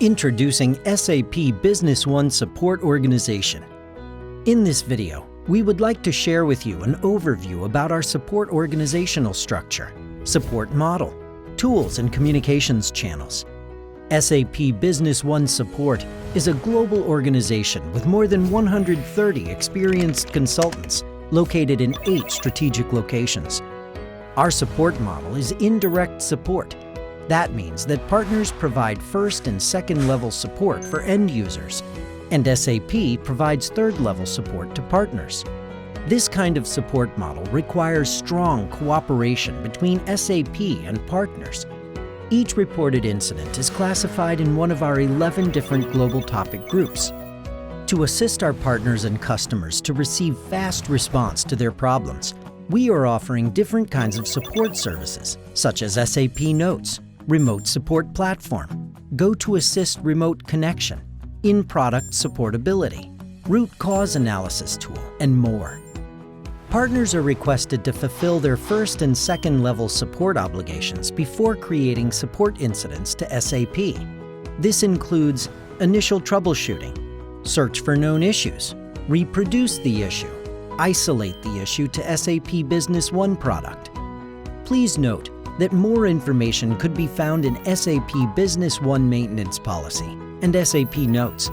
Introducing SAP Business One Support Organization. In this video, we would like to share with you an overview about our support organizational structure, support model, tools and communications channels. SAP Business One Support is a global organization with more than 130 experienced consultants located in 8 strategic locations. Our support model is indirect support. That means that partners provide first and second level support for end users, and SAP provides third level support to partners. This kind of support model requires strong cooperation between SAP and partners. Each reported incident is classified in one of our 11 different global topic groups. To assist our partners and customers to receive fast response to their problems, we are offering different kinds of support services, such as SAP Notes, Remote Support Platform, Go-to-Assist Remote Connection, In-Product Supportability, Root Cause Analysis Tool, and more. Partners are requested to fulfill their first and second level support obligations before creating support incidents to SAP. This includes initial troubleshooting, search for known issues, reproduce the issue, isolate the issue to SAP Business One product. Please note that more information could be found in SAP Business One Maintenance Policy and SAP Notes.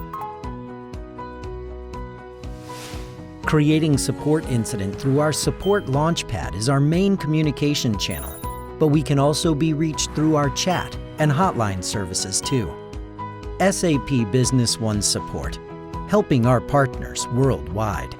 Creating support incident through our Support Launchpad is our main communication channel, but we can also be reached through our chat and hotline services too. SAP Business One Support, helping our partners worldwide.